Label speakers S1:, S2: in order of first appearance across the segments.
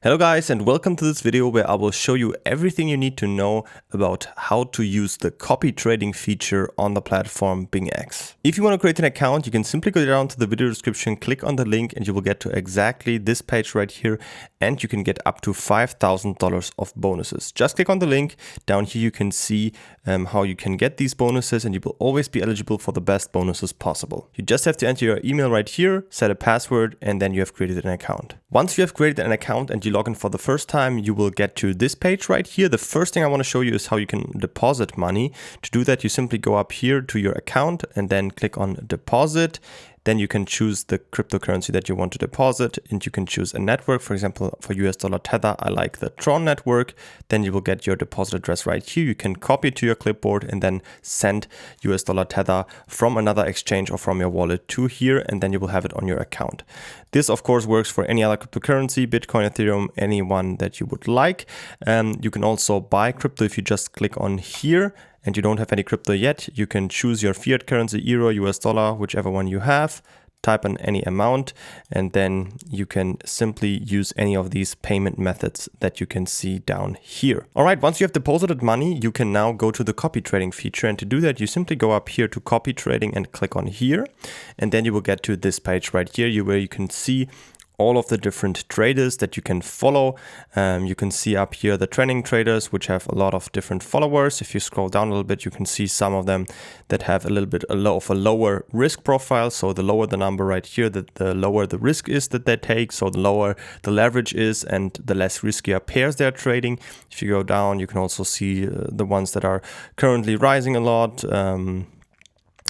S1: Hello guys, and welcome to this video where I will show you everything you need to know about how to use the copy trading feature on the platform BingX. If you want to create an account, you can simply go down to the video description, click on the link, and you will get to exactly this page right here, and you can get up to $5,000 of bonuses. Just click on the link. Down here you can see how you can get these bonuses, and you will always be eligible for the best bonuses possible. You just have to enter your email right here, set a password, and then you have created an account. Once you have created an account and you log in for the first time, you will get to this page right here. The first thing I want to show you is how you can deposit money. To do that, you simply go up here to your account and then click on deposit. Then you can choose the cryptocurrency that you want to deposit, and you can choose a network. For example, for US dollar Tether, I like the Tron network. Then you will get your deposit address right here. You can copy it to your clipboard and then send US dollar Tether from another exchange or from your wallet to here, and then you will have it on your account. This, of course, works for any other cryptocurrency, Bitcoin, Ethereum, any one that you would like. You can also buy crypto if you just click on here and you don't have any crypto yet. You can choose your fiat currency, euro, US dollar, whichever one you have, type in any amount, and then you can simply use any of these payment methods that you can see down here. All right, once you have deposited money, you can now go to the copy trading feature. And to do that, you simply go up here to copy trading and click on here. And then you will get to this page right here where you can see all of the different traders that you can follow. You can see up here the trending traders, which have a lot of different followers. If you scroll down a little bit, you can see some of them that have a little bit of a lower risk profile. So the lower the number right here, the lower the risk is that they take. So the lower the leverage is and the less riskier pairs they're trading. If you go down, you can also see the ones that are currently rising a lot.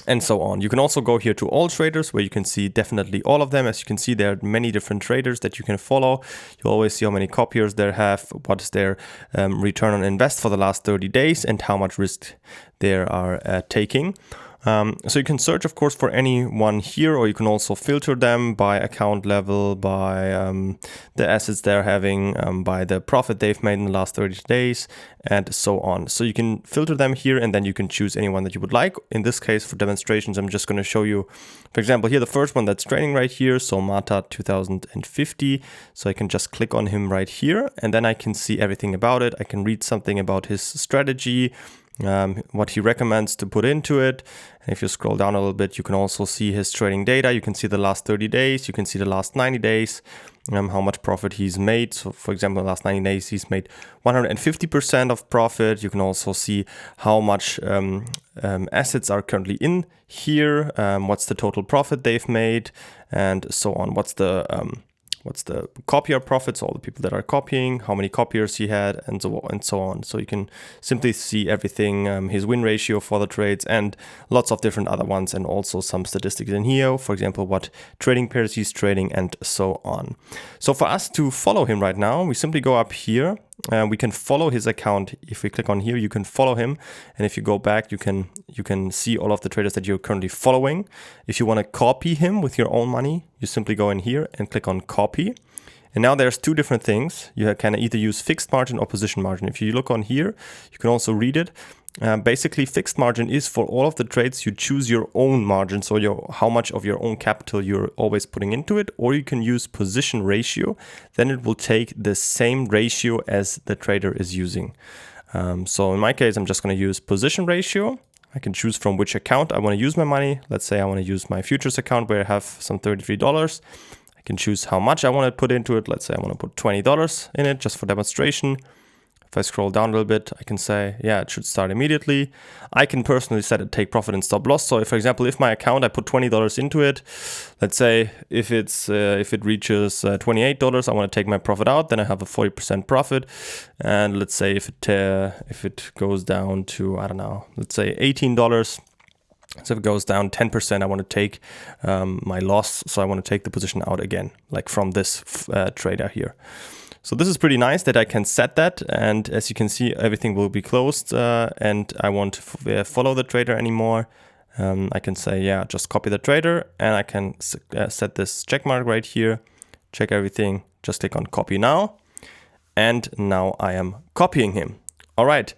S1: And so on. You can also go here to all traders where you can see definitely all of them. As you can see, there are many different traders that you can follow. You always see how many copiers they have, what is their return on invest for the last 30 days and how much risk they are taking. So you can search, of course, for anyone here, or you can also filter them by account level, by the assets they're having, by the profit they've made in the last 30 days, and so on. So you can filter them here, and then you can choose anyone that you would like. In this case, for demonstrations, I'm just going to show you, for example, here the first one that's trading right here, so Mata 2050. So I can just click on him right here, and then I can see everything about it. I can read something about his strategy, what he recommends to put into it. And if you scroll down a little bit, you can also see his trading data. You can see the last 30 days, you can see the last 90 days, how much profit he's made. So for example, the last 90 days, he's made 150% of profit. You can also see how much assets are currently in here, what's the total profit they've made, and so on. What's the copier profits, all the people that are copying, how many copiers he had, and so on. So you can simply see everything, his win ratio for the trades, and lots of different other ones, and also some statistics in here, for example, what trading pairs he's trading, and so on. So for us to follow him right now, we simply go up here. We can follow his account. If we click on here, you can follow him, and if you go back, you can see all of the traders that you're currently following. If you want to copy him with your own money, you simply go in here and click on copy. And now there's two different things. You can either use fixed margin or position margin. If you look on here, you can also read it. Basically, fixed margin is for all of the trades you choose your own margin, so how much of your own capital you're always putting into it, or you can use position ratio. Then it will take the same ratio as the trader is using. So in my case, I'm just going to use position ratio. I can choose from which account I want to use my money. Let's say I want to use my futures account where I have some $33. I can choose how much I want to put into it. Let's say I want to put $20 in it just for demonstration. If I scroll down a little bit, I can say, yeah, it should start immediately. I can personally set a take profit and stop loss. So if, for example, if my account, I put $20 into it, let's say if it reaches $28, I want to take my profit out, then I have a 40% profit. And let's say if it goes down to, I don't know, let's say $18, so if it goes down 10%, I want to take my loss. So I want to take the position out again, like from this trader here. So this is pretty nice that I can set that, and as you can see, everything will be closed, and I won't follow the trader anymore. I can say, yeah, just copy the trader, and I can set this check mark right here, check everything, just click on copy now, and now I am copying him. All right.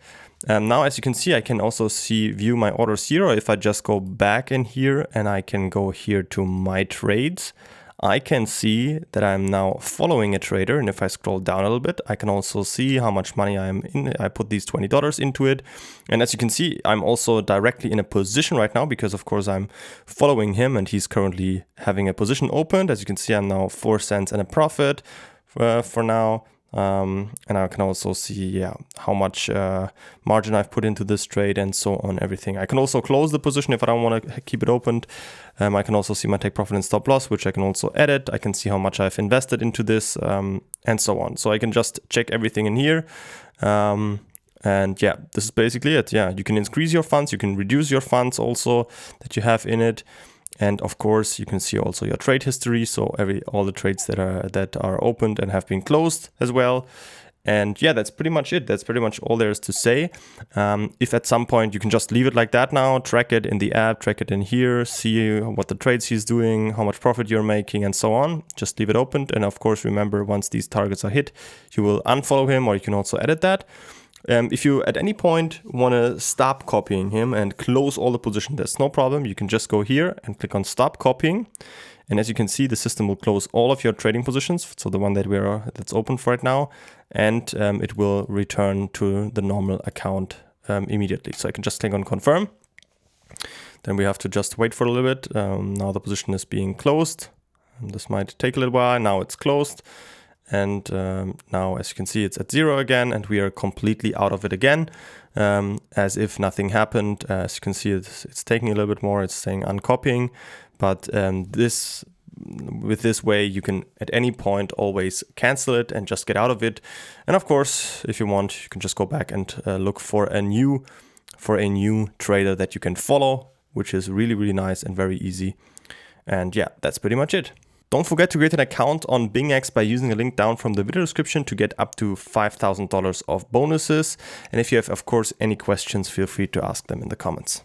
S1: Now, as you can see, I can also view my orders here. If I just go back in here and I can go here to my trades, I can see that I'm now following a trader. And if I scroll down a little bit, I can also see how much money I'm in. I put these $20 into it. And as you can see, I'm also directly in a position right now because of course I'm following him and he's currently having a position opened. As you can see, I'm now 4 cents and a profit for now. And I can also see how much margin I've put into this trade and so on, everything. I can also close the position if I don't want to keep it opened. I can also see my take profit and stop loss, which I can also edit. I can see how much I've invested into this and so on. So I can just check everything in here. And yeah, this is basically it. Yeah, you can increase your funds, you can reduce your funds also that you have in it. And of course, you can see also your trade history. So all the trades that are opened and have been closed as well. And yeah, that's pretty much it. That's pretty much all there is to say. If at some point you can just leave it like that now, track it in the app, track it in here, see what the trades he's doing, how much profit you're making and so on. Just leave it open. And of course, remember, once these targets are hit, you will unfollow him, or you can also edit that. If you at any point want to stop copying him and close all the position, there's no problem. You can just go here and click on stop copying. And as you can see, the system will close all of your trading positions. So the one that's open for right now, and it will return to the normal account immediately. So I can just click on confirm. Then we have to just wait for a little bit. Now the position is being closed. This might take a little while. Now it's closed. And now, as you can see, it's at 0 again, and we are completely out of it again, as if nothing happened. As you can see, it's taking a little bit more. It's saying uncopying, but with this way, you can at any point always cancel it and just get out of it. And of course, if you want, you can just go back and look for a new trader that you can follow, which is really, really nice and very easy. And yeah, that's pretty much it. Don't forget to create an account on BingX by using the link down from the video description to get up to $5,000 of bonuses. And if you have, of course, any questions, feel free to ask them in the comments.